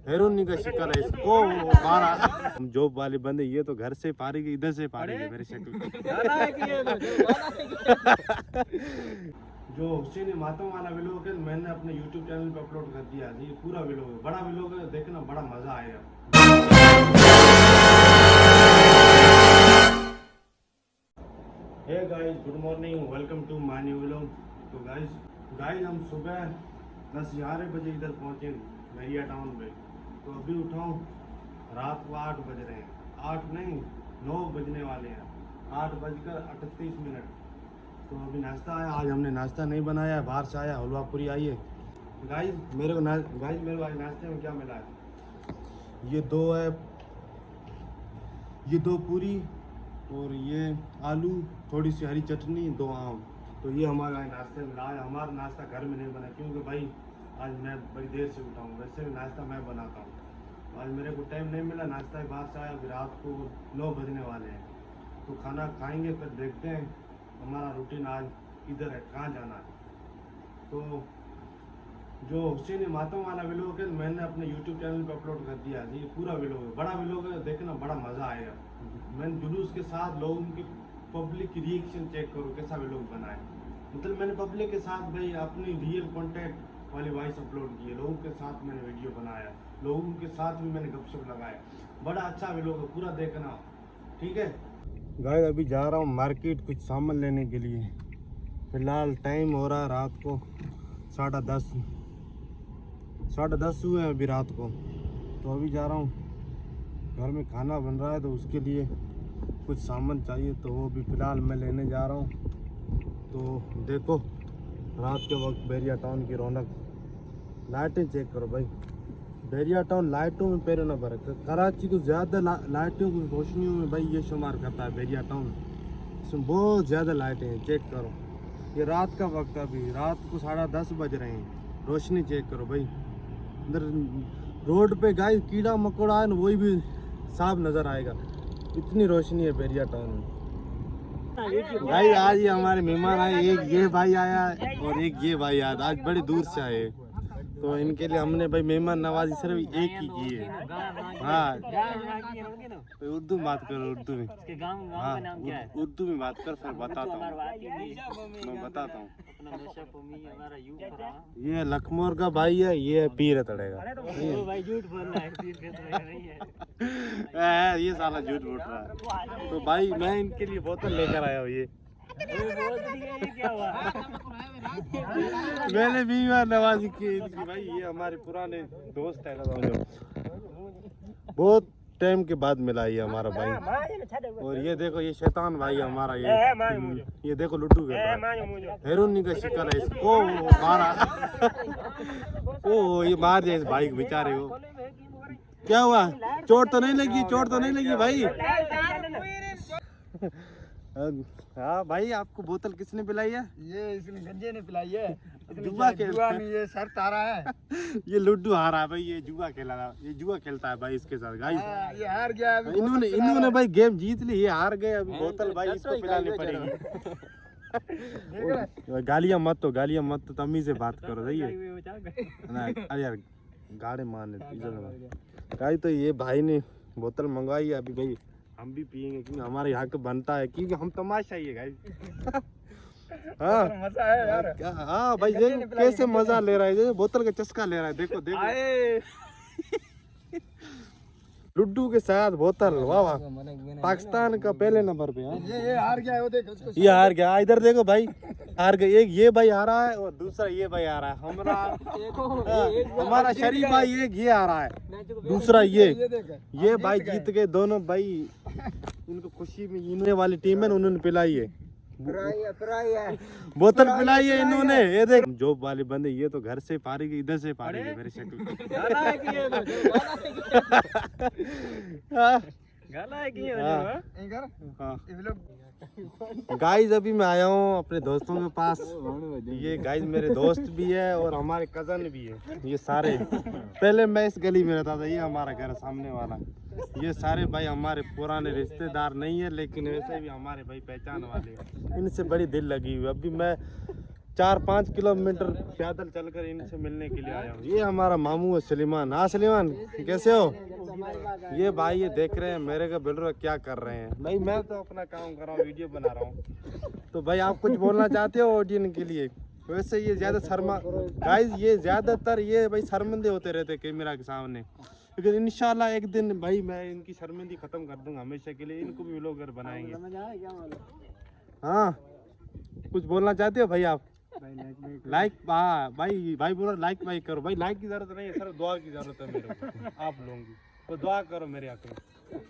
हेरोनी का शिकार है इसको मारा। हम जॉब वाले बंदे, ये तो घर से पारी गई, इधर से पारी गई मेरी शक्ल। जो हुसैन मातम वाला व्लॉग है मैंने अपने YouTube चैनल पे अपलोड कर दिया। ये पूरा व्लॉग है, बड़ा व्लॉग है, देखना बड़ा मजा आएगा। Hey guys, good morning, welcome to my new vlog. तो गाइस हम सुबह 10-11 बजे इधर पहुंचे मेरिया टाउन पे। तो अभी उठाऊं, रात को 8 बज रहे हैं, 8 नहीं 9 बजने वाले हैं, 8:38। तो अभी नाश्ता आया, आज हमने नाश्ता नहीं बनाया है, बाहर से आया, हलवा पूरी आई है। गाइस मेरे को आज नाश्ते में क्या मिला है, ये दो पूरी और ये आलू, थोड़ी सी हरी चटनी, 2 आम। तो ये हमारा नाश्ते में मिला है। हमारा नाश्ता घर में नहीं बना क्योंकि भाई आज मैं बड़ी देर से उठा हूँ, वैसे भी नाश्ता मैं बनाता हूँ। आज मेरे को टाइम नहीं मिला, नाश्ता बाहर से आया, अभी रात को 9 बजने वाले हैं। तो खाना खाएंगे फिर देखते हैं हमारा रूटीन आज किधर है, कहाँ जाना है। तो जो हुसैन मातम वाला व्लॉग है मैंने अपने YouTube चैनल पे अपलोड कर दिया। ये पूरा व्लॉग है, बड़ा व्लॉग है, देखना बड़ा मज़ा आएगा। मैंने जुलूस के साथ लोगों की पब्लिक की रिएक्शन चेक करो कैसा व्लॉग बनाए। मतलब मैंने पब्लिक के साथ भाई अपनी रियल कॉन्टेक्ट वाली वॉइस अपलोड की है, लोगों के साथ मैंने वीडियो बनाया, लोगों के साथ भी मैंने गपशप लगाया। बड़ा अच्छा व्लॉग है, पूरा देखना, ठीक है। गाइस अभी जा रहा हूँ मार्केट कुछ सामान लेने के लिए। फिलहाल टाइम हो रहा है रात को 10:30 हुए हैं अभी रात को। तो अभी जा रहा हूँ, घर में खाना बन रहा है तो उसके लिए कुछ सामान चाहिए, तो वो भी फ़िलहाल मैं लेने जा रहा हूँ। तो देखो रात के वक्त बैरिया टाउन की रौनक, लाइटें चेक करो भाई। बैरिया टाउन लाइटों में पैरों न भर, कराची को ज़्यादा लाइटों की रोशनियों में भाई ये शुमार करता है बैरिया टाउन। इसमें बहुत ज़्यादा लाइटें हैं, चेक करो। ये रात का वक्त है, अभी रात को 10:30 बज रहे हैं। रोशनी चेक करो भाई, अंदर रोड पे गाय कीड़ा मकोड़ा है ना, वही भी साफ नज़र आएगा, इतनी रोशनी है बैरिया टाउन में। भाई आज ये हमारे मेहमान आए, एक ये भाई आया और एक ये भाई आया, आज बड़ी दूर से आए। तो इनके लिए हमने भाई मेहमान नवाजी सिर्फ एक ही की है। हाँ तो उर्दू में बात करो, उर्दू में। हाँ उर्दू में बात कर, फिर बताता हूँ, मैं बताता हूँ। ये लखनऊ का भाई है, ये पीर तड़ेगा। ये साला झूठ बोल रहा है। तो भाई मैं इनके लिए बोतल लेकर आया हूँ, ये मैंने भी नवाजी की भाई। ये हमारे पुराने दोस्त है ना, बहुत टाइम के बाद मिला ये हमारा भाई। और ये देखो ये शैतान भाई हमारा, ये देखो लुड्डू हेरोनी का शिकार है, इसको मारा। ओ ये मार दिया इस भाई को बेचारे को। क्या हुआ, चोट तो नहीं लगी? चोट तो नहीं लगी भाई? हाँ भाई, आपको बोतल किसने पिलाई है? ये इसने गंजे ने पिलाई है। जुआ नहीं, ये सर तारा है। ये लुड्डू हारा है भाई, ये जुआ खेलता है भाई इसके साथ। गाइस ये हार गया। इन्होंने भाई गेम जीत ली, ये हार गए। अभी बोतल भाई इसको पिलानी पड़ेगी। गालियां मत तो तमीज से बात करो, सही है। अरे यार गाड़े मारने गाइस। तो ये भाई ने बोतल मंगवाई है, अभी भाई हम भी पियेंगे क्योंकि हमारे हक बनता है, क्योंकि हम तमाशा ही है गाइस। हाँ मजा है यार। हाँ भाई देखो कैसे मजा ले रहा है, बोतल का चस्का ले रहा है। देखो लुड्डू के साथ बोतल, वाह वाह। पाकिस्तान का पहले नंबर पे है। ये हार गया है, वो देख उसको। ये हार गया, इधर देखो भाई, हार गए। एक ये भाई आ रहा है और दूसरा ये भाई आ रहा है। हमारा शरीफ भाई एक ये आ रहा है, दूसरा ये भाई जीत गए दोनों भाई। इनको खुशी में इन्होंने वाली टीम है, उन्होंने पिलाई है बोतल, पिलाई है इन्होंने। ये देख जॉब वाले बंदे, ये तो घर से पारी गई, इधर से पारी गई मेरी शक्ल। गाइस अभी मैं आया हूँ अपने दोस्तों के पास। ये गाइस मेरे दोस्त भी है और हमारे कजन भी है। ये सारे पहले मैं इस गली में रहता था, ये हमारा घर सामने वाला। ये सारे भाई हमारे पुराने रिश्तेदार नहीं है, लेकिन वैसे भी हमारे भाई पहचान वाले हैं। इनसे बड़ी दिल लगी हुई। अभी मैं 4-5 किलोमीटर पैदल चलकर इनसे मिलने के लिए आया हूँ। ये हमारा मामू है सलीमान। हाँ सलीमान, कैसे हो? ये भाई ये देख रहे हैं मेरे को बोल रहे क्या कर रहे हैं। भाई मैं तो अपना काम कर रहा हूँ, वीडियो बना रहा हूँ। तो भाई आप कुछ बोलना चाहते हो ऑडियंस के लिए? वैसे ये ज़्यादा शर्मा गाइस, ये ज़्यादातर ये भाई शर्मिंदे होते रहते कैमरा के सामने, लेकिन इंशाल्लाह एक दिन भाई मैं इनकी शर्मिंदगी ख़त्म कर दूंगा हमेशा के लिए। इनको भी व्लॉगर बनाएंगे। हाँ, कुछ बोलना चाहते हो भाई आप? लाइक, हाँ भाई, भाई बोलो लाइक भाई करो भाई। लाइक की ज़रूरत नहीं है सर, दुआ की ज़रूरत है मेरे को आप लोगों की, तो दुआ करो मेरे हक़ में।